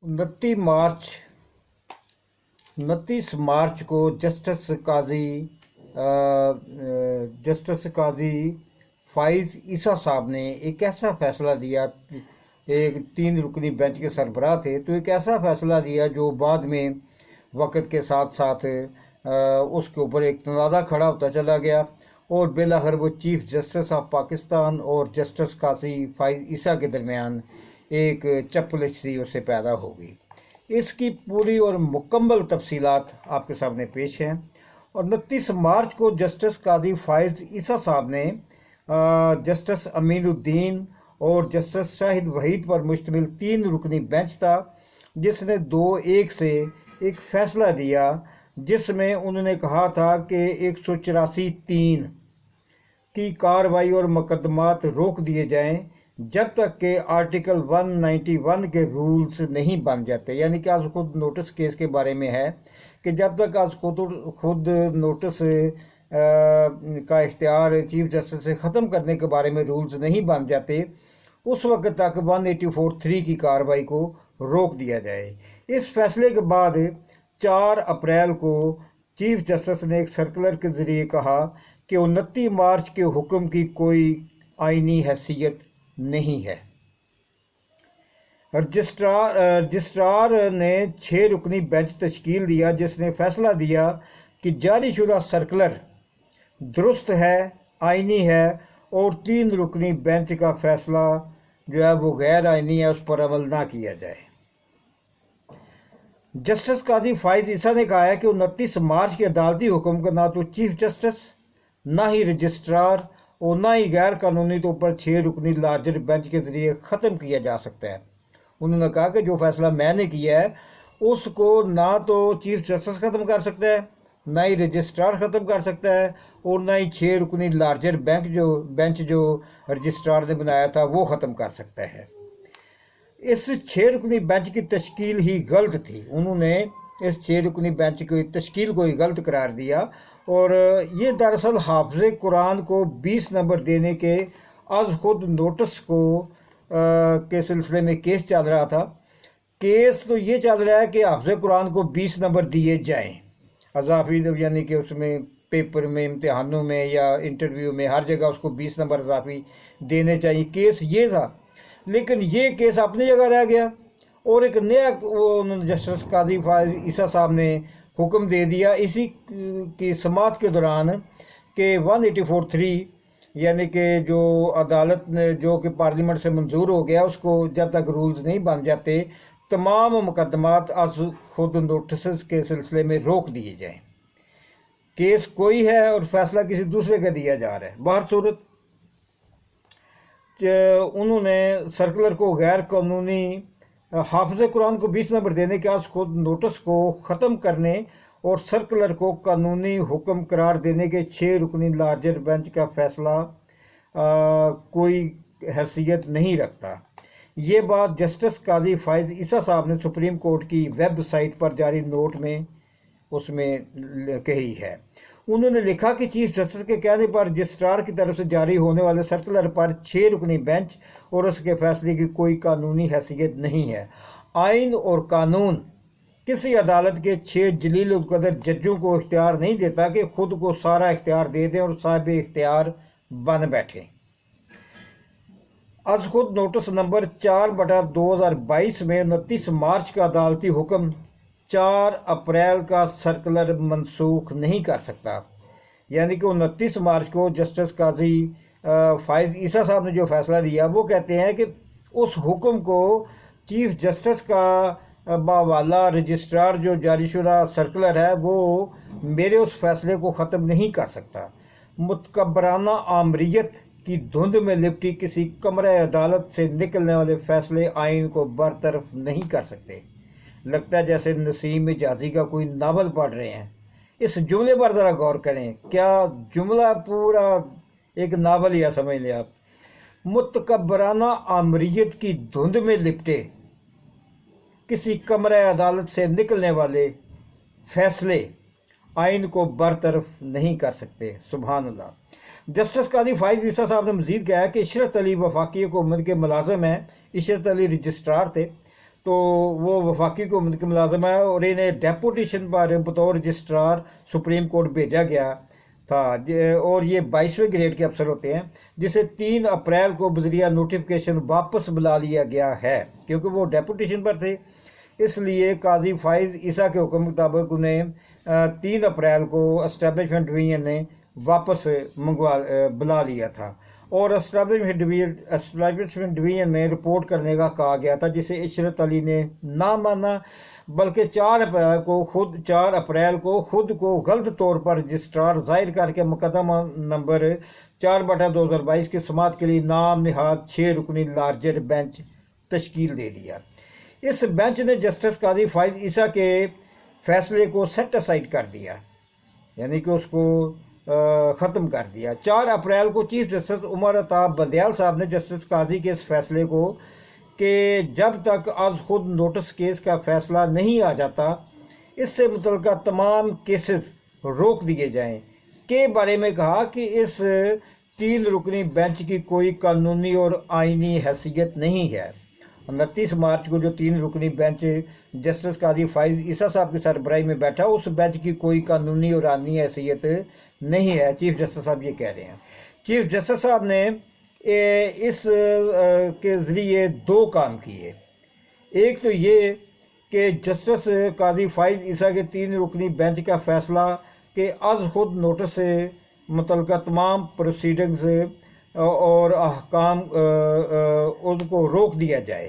29 मार्च को जस्टिस काजी फाइज़ ईसा साहब ने एक ऐसा फ़ैसला दिया। एक 3 रुकनी बेंच के सरबराह थे, तो एक ऐसा फ़ैसला दिया जो बाद में वक्त के साथ साथ उसके ऊपर एक तनाज़ा खड़ा होता चला गया और बिलाखिर वो चीफ़ जस्टिस ऑफ पाकिस्तान और जस्टिस काजी फाइज़ ईसा के दरमियान एक चपलिशी उससे पैदा हो गई। इसकी पूरी और मुकम्मल तफसीलात आपके सामने पेश हैं। और 29 मार्च को जस्टिस काजी फाइज़ ईसा साहब ने जस्टिस अमीनुद्दीन और जस्टिस शाहिद वहीद पर मुश्तमिल 3 रुकनी बेंच था, जिसने 2-1 से एक फ़ैसला दिया जिसमें उन्होंने कहा था कि 184(3) की कार्रवाई और मुकदमात रोक दिए जाएं जब तक कि आर्टिकल 191 के रूल्स नहीं बन जाते। यानी कि आज खुद नोटिस केस के बारे में है कि जब तक आज खुद नोटिस का इख्तियार चीफ जस्टिस से ख़त्म करने के बारे में रूल्स नहीं बन जाते, उस वक्त तक 184(3) की कार्रवाई को रोक दिया जाए। इस फैसले के बाद 4 अप्रैल को चीफ जस्टिस ने एक सर्कुलर के ज़रिए कहा कि 29 मार्च के हुक्म की कोई आइनी हैसियत नहीं है। रजिस्ट्रार ने 6 रुकनी बेंच तश्कील दिया, जिसने फ़ैसला दिया कि जारीशुदा सर्कुलर दुरुस्त है, आइनी है और 3 रुकनी बेंच का फ़ैसला जो है वो गैर आइनी है, उस पर अमल ना किया जाए। जस्टिस काजी फाइज़ ईसा ने कहा है कि 29 मार्च के अदालती हुक्म का ना तो चीफ जस्टिस, ना ही रजिस्ट्रार और ना ही गैर कानूनी तौर पर 6 रुकनी लार्जर बेंच के ज़रिए ख़त्म किया जा सकता है। उन्होंने कहा कि जो फ़ैसला मैंने किया है उसको ना तो चीफ जस्टिस ख़त्म कर सकता है, ना ही रजिस्ट्रार ख़त्म कर सकता है और ना ही 6 रुकनी लार्जर बेंच जो रजिस्ट्रार ने बनाया था वो ख़त्म कर सकता है। इस 6 रुकनी बेंच की तश्कील ही गलत थी। उन्होंने इस 6 रुकनी बेंच की तश्कील को ही गलत करार दिया और ये दरअसल हाफ़िज़ कुरान को 20 नंबर देने के आज खुद नोटिस के सिलसिले में केस चल रहा था। केस तो ये चल रहा है कि हाफ़िज़ कुरान को 20 नंबर दिए जाएं अज़ाफ़ी, यानी कि उसमें पेपर में, इम्तिहानों में या इंटरव्यू में हर जगह उसको 20 नंबर अज़ाफ़ी देने चाहिए। केस ये था, लेकिन ये केस अपनी जगह रह गया और एक नया उन्होंने जस्टिस काजी फाइज़ ईसा साहब ने हुक्म दे दिया इसी की समाअत के दौरान कि 184(3) यानी कि जो अदालत ने जो कि पार्लियामेंट से मंजूर हो गया, उसको जब तक रूल्स नहीं बन जाते तमाम मुकदमात आज खुद नोटिस के सिलसिले में रोक दिए जाएं। केस कोई है और फैसला किसी दूसरे का दिया जा रहा है। बाहर सूरत उन्होंने सर्कुलर को गैर कानूनी हाफ़िज़ कुरान को 20 नंबर देने के आज खुद नोटिस को ख़त्म करने और सर्कुलर को कानूनी हुक्म करार देने के 6 रुकनी लार्जर बेंच का फ़ैसला कोई हैसियत नहीं रखता। ये बात जस्टिस काजी फाइज़ ईसा साहब ने सुप्रीम कोर्ट की वेबसाइट पर जारी नोट में उसमें कही है। उन्होंने लिखा कि चीफ जस्टिस के कहने पर रजिस्ट्रार की तरफ से जारी होने वाले सर्कुलर पर 6 रुकनी बेंच और उसके फैसले की कोई कानूनी हैसियत नहीं है। आइन और कानून किसी अदालत के 6 जलील उल कदर जजों को इख्तियार नहीं देता कि खुद को सारा इख्तियार दे दें और साहिब इख्तियार बन बैठें। आज खुद नोटिस नंबर 4/2022 में 29 मार्च का अदालती हुक्म 4 अप्रैल का सर्कुलर मनसूख नहीं कर सकता। यानी कि 29 मार्च को जस्टिस काजी फाइज़ ईसा साहब ने जो फ़ैसला दिया वो कहते हैं कि उस हुक्म को चीफ जस्टिस का बावाला रजिस्ट्रार जो जारीशुदा सर्कुलर है वो मेरे उस फ़ैसले को ख़त्म नहीं कर सकता। मुतकब्बराना आमरीत की धुंध में लिपटी किसी कमरे अदालत से निकलने वाले फ़ैसले आइन को बरतरफ नहीं कर सकते। लगता है जैसे नसीम जाजी का कोई नावल पढ़ रहे हैं। इस जुमले पर ज़रा गौर करें, क्या जुमला पूरा एक नावल या समझ लें आप। मुतकब्बराना आमरीत की धुंध में लिपटे किसी कमरे अदालत से निकलने वाले फ़ैसले आइन को बरतरफ नहीं कर सकते। सुभान अल्लाह। जस्टिस काजी फाइज़ ईसा साहब ने मज़ीद कहा कि इशरत अली वफाकी हुकूमत के मुलाज़म हैं। इशरत अली रजिस्ट्रार थे। تو وہ وفاقی حکومت کے ملازم ہے اور انہیں ڈیپوٹیشن پر بطور رجسٹرار سپریم کورٹ بھیجا گیا تھا، اور یہ 22ویں گریڈ کے افسر ہوتے ہیں، جسے 3 اپریل کو بذریعہ نوٹیفیکیشن واپس بلا لیا گیا ہے کیونکہ وہ ڈیپوٹیشن پر تھے۔ اس لیے قاضی فائز عیسیٰ کے حکم کے مطابق انہیں 3 اپریل کو اسٹیبلشمنٹ ڈویژن نے واپس بلا لیا تھا اور اسٹیبلشمنٹ ڈویژن میں رپورٹ کرنے کا کہا گیا تھا، جسے عشرت علی نے نہ مانا، بلکہ 4 اپریل کو خود کو غلط طور پر رجسٹرار ظاہر کر کے مقدمہ نمبر 4/2022 کی سماعت کے لیے نام نہاد 6 رکنی لارجر بینچ تشکیل دے دیا۔ اس بینچ نے جسٹس قاضی فائز عیسیٰ کے فیصلے کو سیٹ اسائڈ کر دیا، یعنی کہ اس کو ختم کر دیا۔ 4 اپریل کو چیف جسٹس عمر عطا بندیال صاحب نے جسٹس قاضی کے اس فیصلے کو کہ جب تک از خود نوٹس کیس کا فیصلہ نہیں آ جاتا اس سے متعلقہ تمام کیسز روک دیے جائیں کے بارے میں کہا کہ اس 3 رکنی بینچ کی کوئی قانونی اور آئینی حیثیت نہیں ہے۔ 29 مارچ کو جو 3 رکنی بینچ جسٹس قاضی فائز عیسیٰ صاحب کی سربراہی میں بیٹھا، اس بینچ کی کوئی قانونی اور آئینی حیثیت نہیں ہے، چیف جسٹس صاحب یہ کہہ رہے ہیں۔ چیف جسٹس صاحب نے اس کے ذریعے 2 کام کیے۔ ایک تو یہ کہ جسٹس قاضی فائز عیسیٰ کے 3 رکنی بینچ کا فیصلہ کہ از خود نوٹس سے متعلقہ تمام پروسیڈنگز اور احکام ان کو روک دیا جائے۔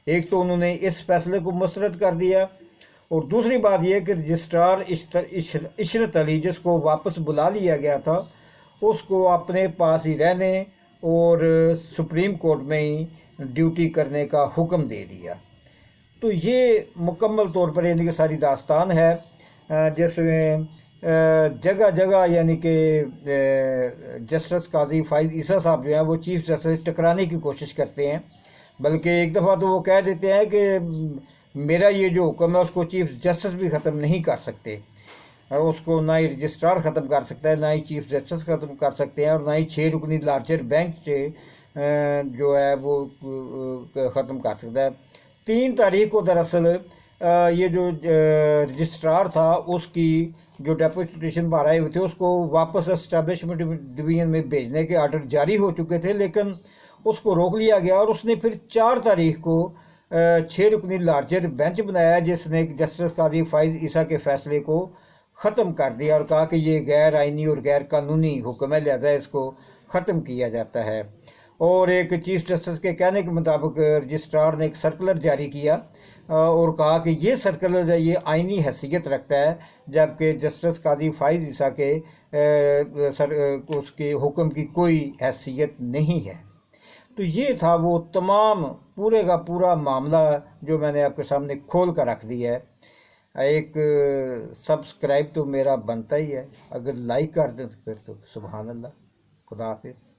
ایک تو انہوں نے اس فیصلے کو مسترد کر دیا، اور دوسری بات یہ کہ رجسٹرار عشرت علی جس کو واپس بلا لیا گیا تھا اس کو اپنے پاس ہی رہنے اور سپریم کورٹ میں ہی ڈیوٹی کرنے کا حکم دے دیا۔ تو یہ مکمل طور پر یعنی کہ ساری داستان ہے، جس میں جگہ جگہ یعنی کہ جسٹس قاضی فائز عیسیٰ صاحب جو ہیں وہ چیف جسٹس ٹکرانے کی کوشش کرتے ہیں، بلکہ ایک دفعہ تو وہ کہہ دیتے ہیں کہ میرا یہ جو حکم ہے اس کو چیف جسٹس بھی ختم نہیں کر سکتے، اس کو نہ ہی رجسٹرار ختم کر سکتا ہے، نہ ہی چیف جسٹس ختم کر سکتے ہیں، اور نہ ہی 6 رکنی لارجر بینچ جو ہے وہ ختم کر سکتا ہے۔ 3 تاریخ کو دراصل یہ جو رجسٹرار تھا اس کی جو ڈیپوٹیشن پر آئے ہوئے تھے اس کو واپس اسٹیبلشمنٹ ڈویژن میں بھیجنے کے آرڈر جاری ہو چکے تھے، لیکن اس کو روک لیا گیا اور اس نے پھر 4 تاریخ کو 6 رکنی لارجر بینچ بنایا جس نے جسٹس قاضی فائز عیسیٰ کے فیصلے کو ختم کر دیا اور کہا کہ یہ غیر آئینی اور غیر قانونی حکم ہے، لہذا اس کو ختم کیا جاتا ہے۔ اور ایک چیف جسٹس کے کہنے کے مطابق رجسٹرار نے ایک سرکولر جاری کیا اور کہا کہ یہ سرکولر یہ آئینی حیثیت رکھتا ہے، جبکہ جسٹس قاضی فائز عیسیٰ کے اس کے حکم کی کوئی حیثیت نہیں ہے۔ تو یہ تھا وہ تمام پورے کا پورا معاملہ جو میں نے آپ کے سامنے کھول کر رکھ دیا ہے۔ ایک سبسکرائب تو میرا بنتا ہی ہے، اگر لائک کر دیں تو پھر تو سبحان اللہ۔ خدا حافظ۔